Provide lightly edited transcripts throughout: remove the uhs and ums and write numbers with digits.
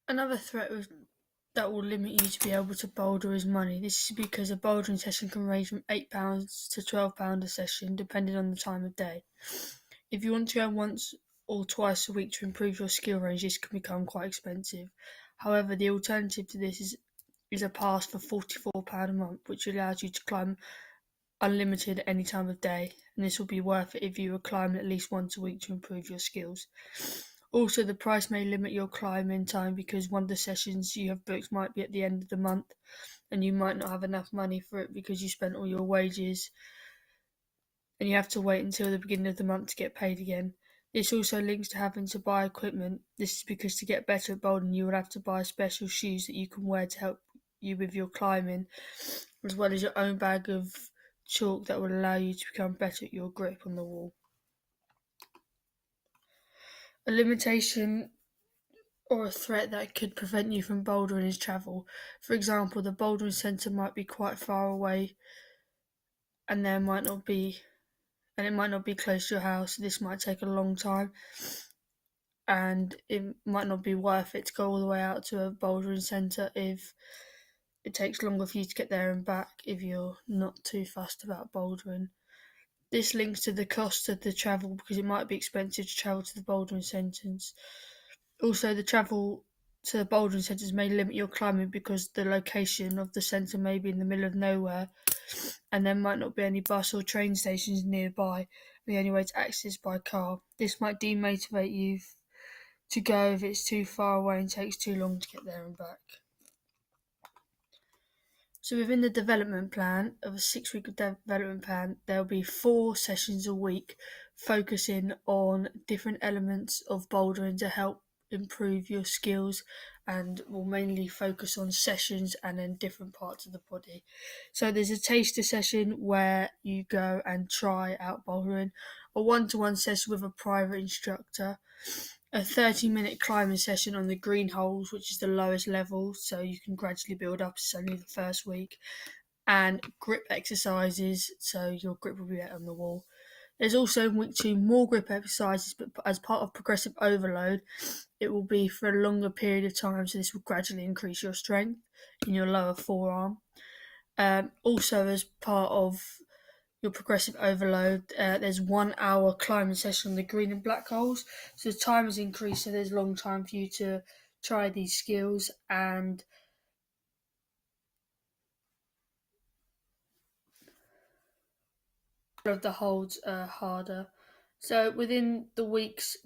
Another that will limit you to be able to boulder is money. This is because a bouldering session can range from £8 to £12 a session, depending on the time of day. If you want to go once or twice a week to improve your skill range, this can become quite expensive. However, the alternative to this is a pass for £44 a month, which allows you to climb unlimited at any time of day, and this will be worth it if you are climbing at least once a week to improve your skills. Also, the price may limit your climbing time because one of the sessions you have booked might be at the end of the month, and you might not have enough money for it because you spent all your wages, and you have to wait until the beginning of the month to get paid again. This also links to having to buy equipment. This is because to get better at bouldering, you will have to buy special shoes that you can wear to help you with your climbing, as well as your own bag of chalk that will allow you to become better at your grip on the wall. A limitation or a threat that could prevent you from bouldering is travel. For example, the bouldering centre might be quite far away and it might not be close to your house. This might take a long time and it might not be worth it to go all the way out to a bouldering centre if it takes longer for you to get there and back if you're not too fussed about bouldering. This links to the cost of the travel because it might be expensive to travel to the bouldering centres. Also, the travel to the bouldering centres may limit your climbing because the location of the centre may be in the middle of nowhere and there might not be any bus or train stations nearby, and the only way to access by car. This might demotivate you to go if it's too far away and takes too long to get there and back. So within the development plan of a 6-week development plan, there'll be 4 sessions a week focusing on different elements of bouldering to help improve your skills, and will mainly focus on sessions and then different parts of the body. So there's a taster session where you go and try out bouldering, a 1-to-1 session with a private instructor, a 30-minute climbing session on the green holes, which is the lowest level, so you can gradually build up. It's only the first week, and grip exercises, so your grip will be better on the wall. There's also in week 2 more grip exercises, but as part of progressive overload, it will be for a longer period of time, so this will gradually increase your strength in your lower forearm. Also, as part of your progressive overload, there's 1 hour climbing session on the green and black holes, so the time is increased, so there's a long time for you to try these skills and of the holds harder. So within the weeks,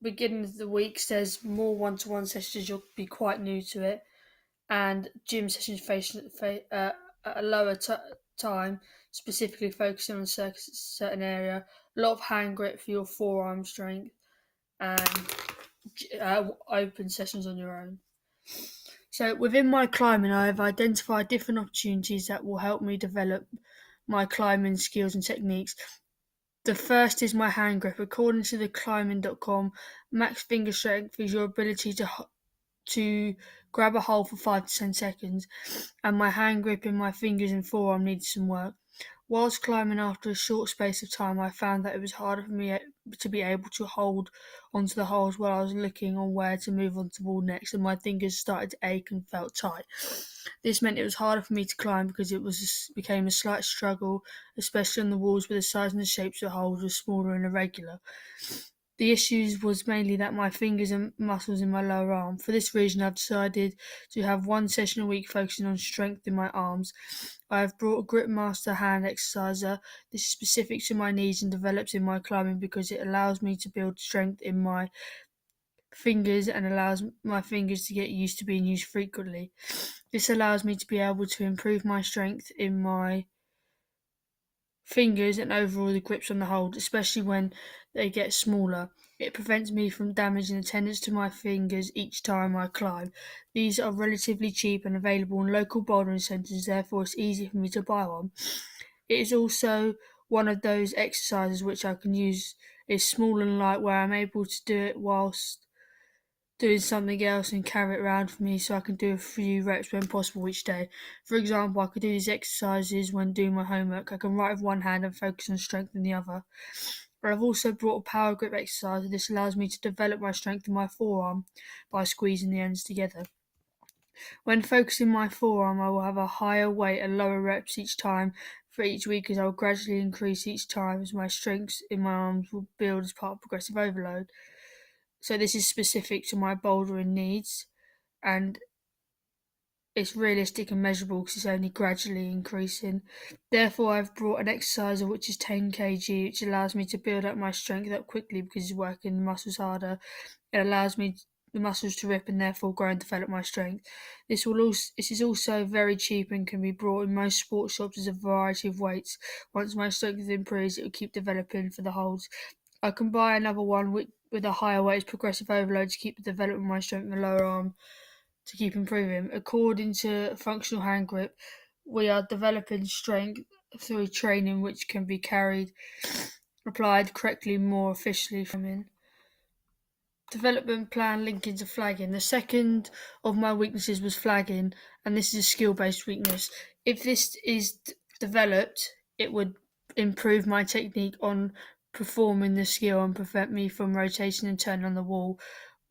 beginning of the weeks, there's more 1-to-1 sessions. You'll be quite new to it, and gym sessions at a lower time, specifically focusing on a certain area. A lot of hand grip for your forearm strength, and open sessions on your own. So within my climbing, I have identified different opportunities that will help me develop my climbing skills and techniques. The first is my hand grip. According to the climbing.com, max finger strength is your ability to grab a hold for 5 to 10 seconds, and my hand grip in my fingers and forearm needed some work. Whilst climbing after a short space of time, I found that it was harder for me to be able to hold onto the holes while I was looking on where to move onto the wall next, and my fingers started to ache and felt tight. This meant it was harder for me to climb because it became a slight struggle, especially on the walls where the size and the shapes of the holes were smaller and irregular. The issue was mainly that my fingers and muscles in my lower arm. For this reason, I've decided to have 1 session a week focusing on strength in my arms. I have brought a Grip Master hand exerciser. This is specific to my knees and develops in my climbing because it allows me to build strength in my fingers and allows my fingers to get used to being used frequently. This allows me to be able to improve my strength in my fingers and overall the grips on the hold, especially when they get smaller. It prevents me from damaging the tendons to my fingers each time I climb. These are relatively cheap and available in local bouldering centres, therefore it's easy for me to buy one. It is also one of those exercises which I can use. It's small and light, where I'm able to do it whilst doing something else and carry it around for me, so I can do a few reps when possible each day. For example, I could do these exercises when doing my homework. I can write with one hand and focus on strength in the other. I've also brought a power grip exercise, and this allows me to develop my strength in my forearm by squeezing the ends together. When focusing my forearm, I will have a higher weight and lower reps each time for each week, as I will gradually increase each time as my strength in my arms will build as part of progressive overload. So this is specific to my bouldering needs, and it's realistic and measurable because it's only gradually increasing. Therefore, I've brought an exerciser which is 10 kg, which allows me to build up my strength up quickly because it's working the muscles harder. It allows me the muscles to rip and therefore grow and develop my strength. This is also very cheap and can be bought in most sports shops as a variety of weights. Once my strength improves, it will keep developing for the holds. I can buy another one with a higher weight as progressive overload to keep the development of my strength in the lower arm to keep improving. According to functional hand grip, we are developing strength through training which can be applied correctly more efficiently from in. Development plan linking to flagging. The second of my weaknesses was flagging, and this is a skill-based weakness. If this is developed, it would improve my technique on performing the skill and prevent me from rotating and turning on the wall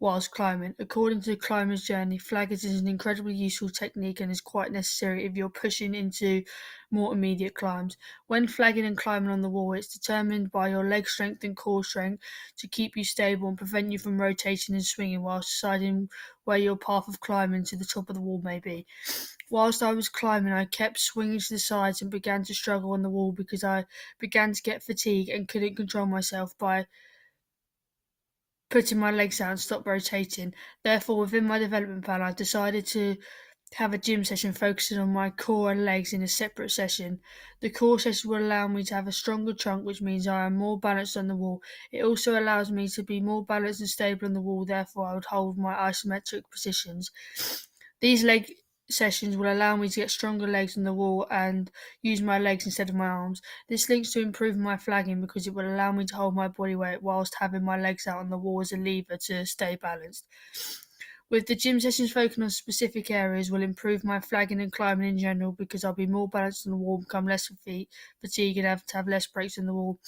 whilst climbing. According to the Climber's Journey, flagging is an incredibly useful technique and is quite necessary if you're pushing into more immediate climbs. When flagging and climbing on the wall, it's determined by your leg strength and core strength to keep you stable and prevent you from rotating and swinging whilst deciding where your path of climbing to the top of the wall may be. Whilst I was climbing, I kept swinging to the sides and began to struggle on the wall because I began to get fatigued and couldn't control myself by putting my legs out and stop rotating. Therefore, within my development plan, I decided to have a gym session focusing on my core and legs in a separate session. The core session will allow me to have a stronger trunk, which means I am more balanced on the wall. It also allows me to be more balanced and stable on the wall, therefore I would hold my isometric positions. These leg sessions will allow me to get stronger legs on the wall and use my legs instead of my arms. This links to improving my flagging because it will allow me to hold my body weight whilst having my legs out on the wall as a lever to stay balanced. With the gym sessions focusing on specific areas will improve my flagging and climbing in general because I'll be more balanced on the wall, become less fatigued and have less breaks on the wall.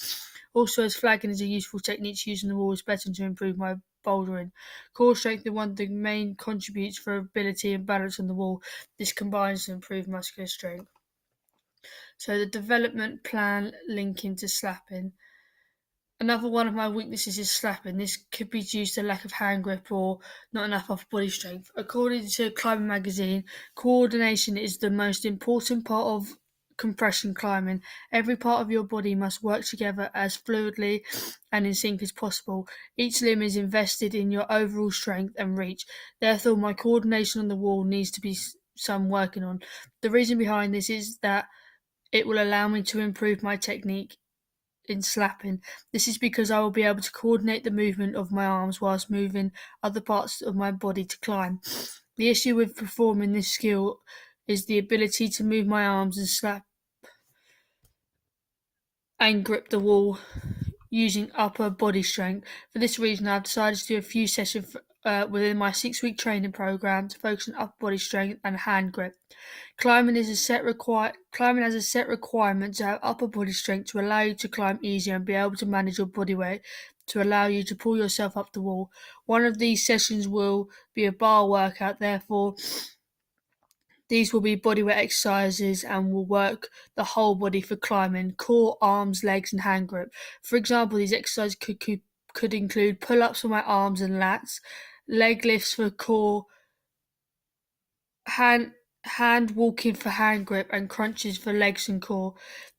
Also, as flagging is a useful technique to use on the wall, it's better to improve my bouldering. Core strength is one of the main contributes for ability and balance on the wall. This combines to improve muscular strength. So the development plan linking to slapping. Another one of my weaknesses is slapping. This could be due to lack of hand grip or not enough upper body strength. According to Climbing Magazine, coordination is the most important part of compression climbing. Every part of your body must work together as fluidly and in sync as possible. Each limb is invested in your overall strength and reach. Therefore, my coordination on the wall needs to be some working on. The reason behind this is that it will allow me to improve my technique in slapping. This is because I will be able to coordinate the movement of my arms whilst moving other parts of my body to climb. The issue with performing this skill is the ability to move my arms and slap and grip the wall using upper body strength. For this reason, I've decided to do a few sessions within my 6-week training program to focus on upper body strength and hand grip. Climbing has a set requirement to have upper body strength to allow you to climb easier and be able to manage your body weight to allow you to pull yourself up the wall. One of these sessions will be a bar workout, therefore these will be bodyweight exercises and will work the whole body for climbing: core, arms, legs and hand grip. For example, these exercises could include pull-ups for my arms and lats, leg lifts for core, hand walking for hand grip and crunches for legs and core.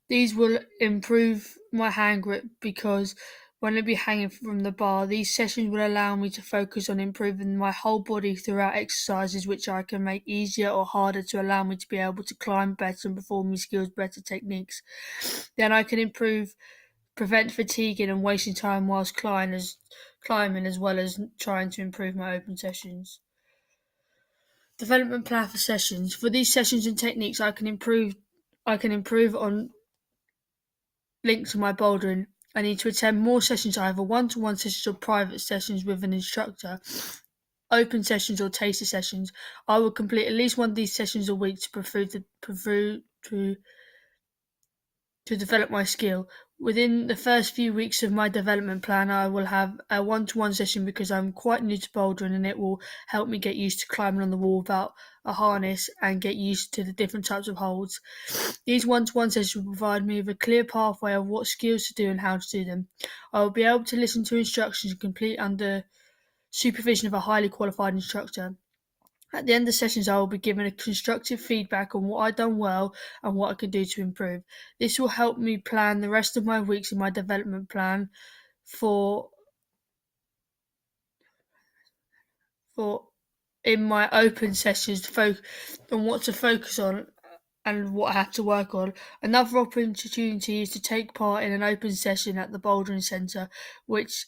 These will improve my hand grip because when I be hanging from the bar, these sessions will allow me to focus on improving my whole body throughout exercises which I can make easier or harder to allow me to be able to climb better and perform these skills better techniques. Then I can prevent fatiguing and wasting time whilst climbing as well as trying to improve my open sessions. Development plan for sessions. For these sessions and techniques I can improve on linked to my bouldering. I need to attend more sessions, either one-to-one sessions or private sessions with an instructor, open sessions or taster sessions. I will complete at least one of these sessions a week to develop my skill. Within the first few weeks of my development plan, I will have a one-to-one session because I'm quite new to bouldering, and it will help me get used to climbing on the wall without a harness and get used to the different types of holds. These one-to-one sessions will provide me with a clear pathway of what skills to do and how to do them. I will be able to listen to instructions and complete under supervision of a highly qualified instructor. At the end of the sessions, I will be given a constructive feedback on what I've done well and what I can do to improve. This will help me plan the rest of my weeks in my development plan for in my open sessions to focus on what to focus on and what I have to work on. Another opportunity is to take part in an open session at the Bouldering Centre, which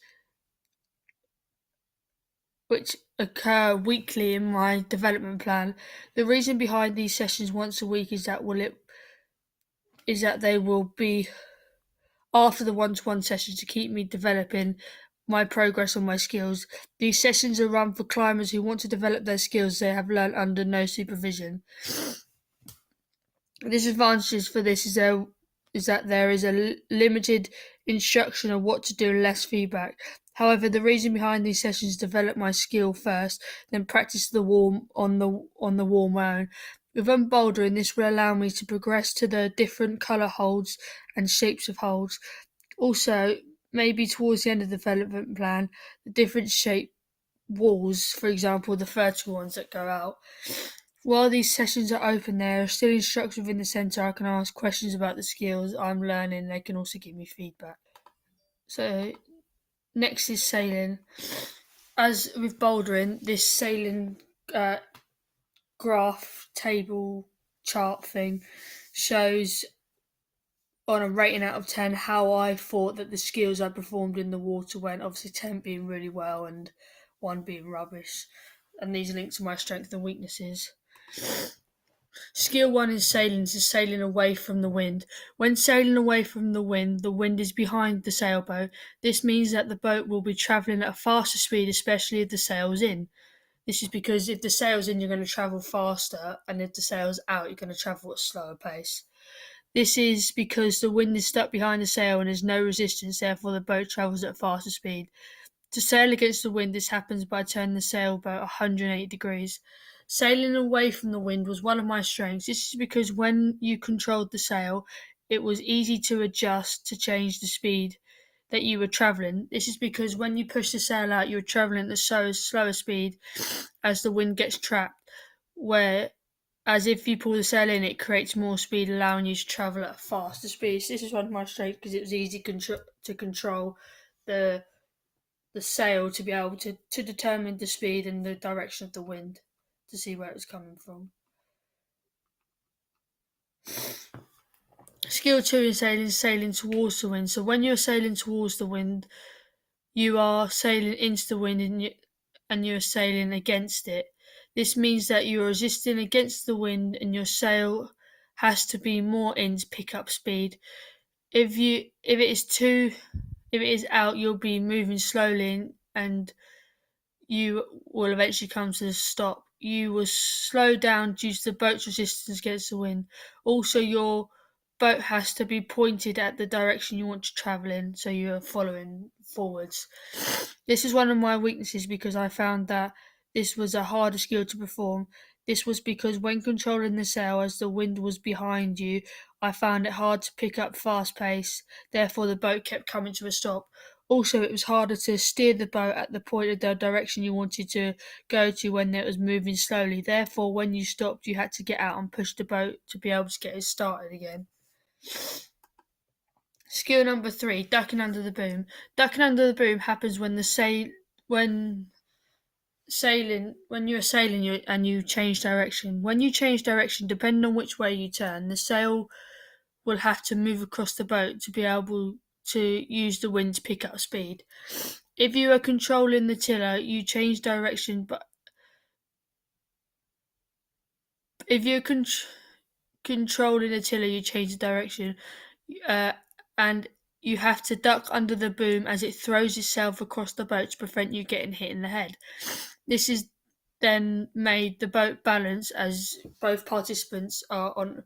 occur weekly in my development plan. The reason behind these sessions once a week is that they will be after the one-to-one sessions to keep me developing my progress on my skills. These sessions are run for climbers who want to develop their skills they have learnt under no supervision. The disadvantages for this is that there is a limited instruction on what to do and less feedback. However, the reason behind these sessions is to develop my skill first, then practice the wall on the wall on my own. With bouldering, this will allow me to progress to the different colour holds and shapes of holds. Also, maybe towards the end of the development plan, the different shape walls, for example, the vertical ones that go out. While these sessions are open, there are still instructors within the centre. I can ask questions about the skills I'm learning. They can also give me feedback. So, next is sailing. As with bouldering, this sailing graph table chart thing shows on a rating out of 10 how I thought that the skills I performed in the water went. Obviously 10 being really well and 1 being rubbish. And these link to my strengths and weaknesses. Skill 1 in sailing is sailing away from the wind. When sailing away from the wind is behind the sailboat. This means that the boat will be travelling at a faster speed, especially if the sail's in. This is because if the sail's in, you're going to travel faster, and if the sail's out, you're going to travel at a slower pace. This is because the wind is stuck behind the sail and there's no resistance, therefore the boat travels at a faster speed. To sail against the wind, this happens by turning the sailboat 180 degrees. Sailing away from the wind was one of my strengths. This is because when you controlled the sail, it was easy to adjust to change the speed that you were travelling. This is because when you push the sail out, you were travelling at the slower speed as the wind gets trapped, whereas if you pull the sail in, it creates more speed, allowing you to travel at a faster speed. So this is one of my strengths because it was easy to control the sail to be able to determine the speed and the direction of the wind to see where it was coming from. Skill 2 in sailing is sailing towards the wind. So when you're sailing towards the wind, you are sailing into the wind and you're sailing against it. This means that you are resisting against the wind and your sail has to be more in to pick up speed. If it is out, you'll be moving slowly and you will eventually come to a stop. You will slow down due to the boat's resistance against the wind. Also, your boat has to be pointed at the direction you want to travel in, so you are following forwards. This is one of my weaknesses because I found that this was a harder skill to perform. This was because when controlling the sail as the wind was behind you, I found it hard to pick up fast pace, therefore the boat kept coming to a stop. Also, it was harder to steer the boat at the point of the direction you wanted to go to when it was moving slowly. Therefore, when you stopped, you had to get out and push the boat to be able to get it started again. Skill number 3, ducking under the boom. Ducking under the boom happens when you're sailing and you change direction. When you change direction, depending on which way you turn, the sail will have to move across the boat to be able to use the wind to pick up speed. If you are controlling the tiller, you change direction, but if you're controlling the tiller, you change the direction, and you have to duck under the boom as it throws itself across the boat to prevent you getting hit in the head. This is then made the boat balance as both participants are on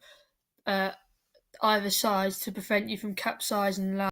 either side to prevent you from capsizing and